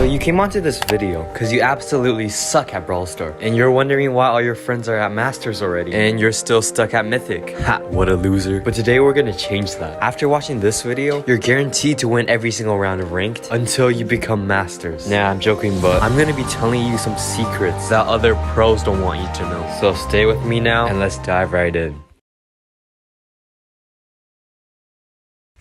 So you came onto this video because you absolutely suck at Brawl Stars, and you're wondering why all your friends are at Masters already, and you're still stuck at Mythic. Ha, what a loser. But today we're gonna change that. After watching this video, you're guaranteed to win every single round of Ranked until you become Masters. Nah, I'm joking, but I'm gonna be telling you some secrets that other pros don't want you to know. So stay with me now, and let's dive right in.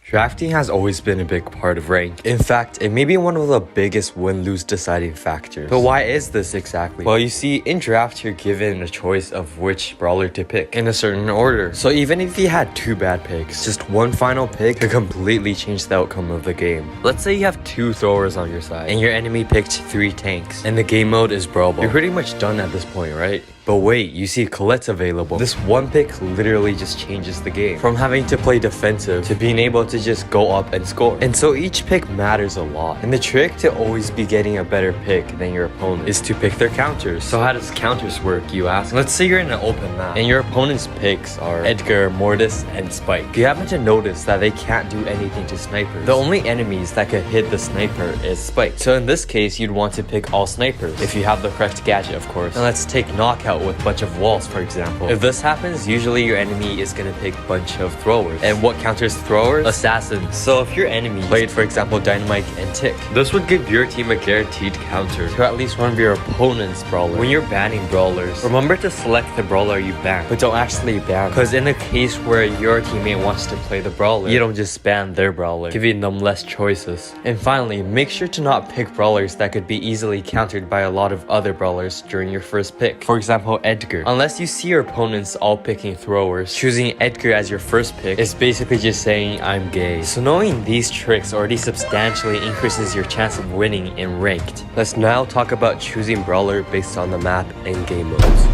Drafting has always been a big part of Ranked. In fact, it may be one of the biggest win-lose deciding factors. But why is this exactly? Well, you see, in draft, you're given a choice of which brawler to pick in a certain order. So even if you had 2 bad picks, just one final pick could completely change the outcome of the game. Let's say you have 2 throwers on your side, and your enemy picked 3 tanks, and the game mode is Brawl Ball. You're pretty much done at this point, right? But wait, you see Colette's available. This one pick literally just changes the game. From having to play defensive to being able to just go up and score. And so each pick matters a lot. And the trick to always be getting a better pick than your opponent is to pick their counters. So how does counters work, you ask? Let's say you're in an open map and your opponent's picks are Edgar, Mortis, and Spike. You happen to notice that they can't do anything to snipers. The only enemies that could hit the sniper is Spike. So in this case, you'd want to pick all snipers, if you have the correct gadget, of course. And let's take Knockout with a bunch of walls, for example. If this happens, usually your enemy is gonna pick a bunch of throwers. And what counters throwers? Assassins. So if your enemy played, for example, Dynamite and Tick, this would give your team a guaranteed counter to at least one of your opponent's brawlers. When you're banning brawlers, remember to select the brawler you ban, but don't actually ban, because in a case where your teammate wants to play the brawler, you don't just ban their brawler, giving them less choices. And finally, make sure to not pick brawlers that could be easily countered by a lot of other brawlers during your first pick. For example, Edgar. Unless you see your opponents all picking throwers, choosing Edgar as your first pick is basically just saying I'm gay. So knowing these tricks already substantially increases your chance of winning in Ranked. Let's now talk about choosing brawler based on the map and game modes.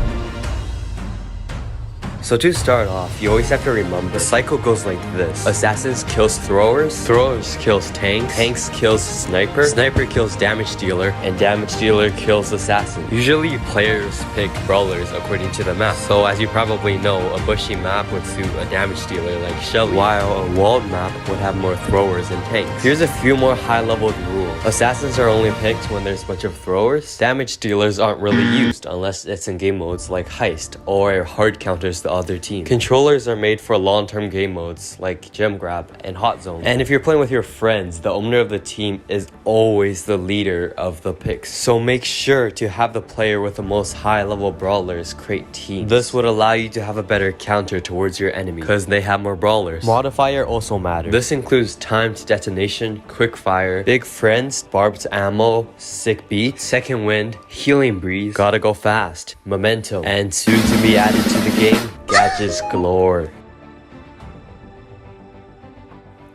So to start off, you always have to remember the cycle goes like this. Assassins kills throwers, throwers kills tanks, tanks kills sniper, sniper kills damage dealer, and damage dealer kills assassin. Usually players pick brawlers according to the map. So as you probably know, a bushy map would suit a damage dealer like Shelly, while a walled map would have more throwers and tanks. Here's a few more high-level rules. Assassins are only picked when there's a bunch of throwers. Damage dealers aren't really used unless it's in game modes like Heist or hard counters the other team. Controllers are made for long-term game modes like Gem Grab and Hot Zone. And if you're playing with your friends, the owner of the team is always the leader of the picks. So make sure to have the player with the most high-level brawlers create teams. This would allow you to have a better counter towards your enemy because they have more brawlers. Modifier also matters. This includes timed detonation, quick fire, big friends, barbed ammo, sick beat, second wind, healing breeze, gotta go fast, momentum, and soon to be added to the game, gadgets galore.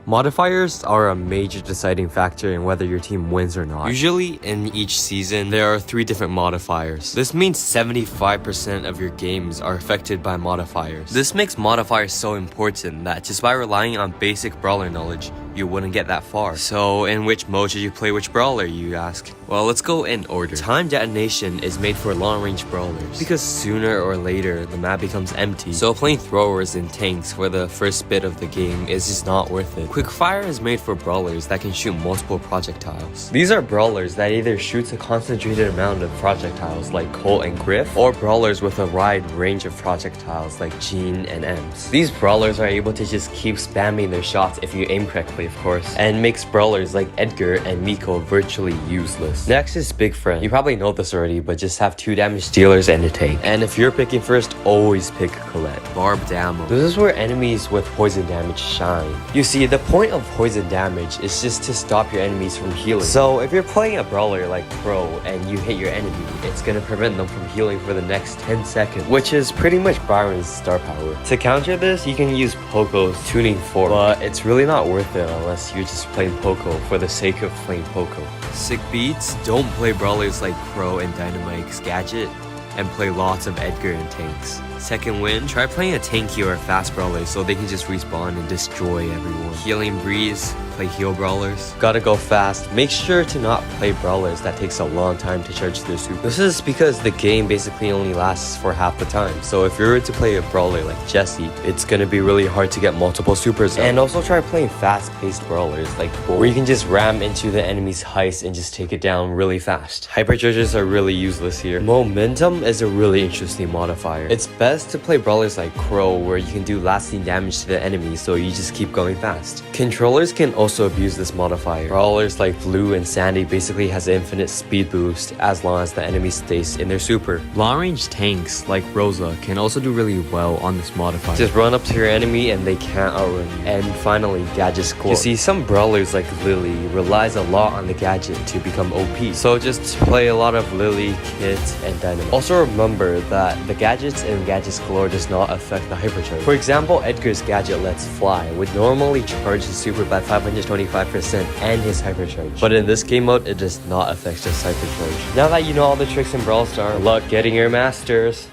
Modifiers are a major deciding factor in whether your team wins or not. Usually in each season, there are 3 different modifiers. This means 75% of your games are affected by modifiers. This makes modifiers so important that just by relying on basic brawler knowledge, you wouldn't get that far. So in which mode should you play which brawler, you ask? Well, let's go in order. Time detonation is made for long-range brawlers because sooner or later the map becomes empty. So playing throwers and tanks for the first bit of the game is just not worth it. Quick fire is made for brawlers that can shoot multiple projectiles. These are brawlers that either shoots a concentrated amount of projectiles like Colt and Griff, or brawlers with a wide range of projectiles like Jean and Ems. These brawlers are able to just keep spamming their shots if you aim correctly, of course, and makes brawlers like Edgar and Miko virtually useless. Next is Big Friend. You probably know this already, but just have 2 damage dealers and a tank. And if you're picking first, always pick Colette. Barbed ammo. This is where enemies with poison damage shine. You see, the point of poison damage is just to stop your enemies from healing. So if you're playing a brawler like Pro and you hit your enemy, it's gonna prevent them from healing for the next 10 seconds, which is pretty much Byron's star power. To counter this, you can use Poco's tuning fork, but it's really not worth it unless you're just playing Poco for the sake of playing Poco. Sick beats, don't play brawlers like Crow and Dynamite's gadget, and play lots of Edgar and tanks. Second win, try playing a tanky or a fast brawler so they can just respawn and destroy everyone. Healing breeze, play heal brawlers. Gotta go fast. Make sure to not play brawlers that takes a long time to charge their super. This is because the game basically only lasts for half the time. So if you're to play a brawler like Jesse, it's gonna be really hard to get multiple supers out. And also try playing fast-paced brawlers like Bull, where you can just ram into the enemy's heist and just take it down really fast. Hypercharges are really useless here. Momentum is a really interesting modifier. It's best to play brawlers like Crow, where you can do lasting damage to the enemy, so you just keep going fast. Controllers can also abuse this modifier. Brawlers like Blue and Sandy basically has an infinite speed boost as long as the enemy stays in their super. Long range tanks like Rosa can also do really well on this modifier. Just run up to your enemy and they can't outrun you. And finally, gadget score. You see, some brawlers like Lily relies a lot on the gadget to become OP. So just play a lot of Lily, Kit, and Dynamite. Also remember that the gadgets and gadget score does not affect the hypercharge. For example, Edgar's gadget Let's Fly would normally charge his super by 525% and his hypercharge. But in this game mode, it does not affect his hypercharge. Now that you know all the tricks in Brawl Stars, good luck getting your masters.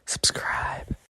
Subscribe.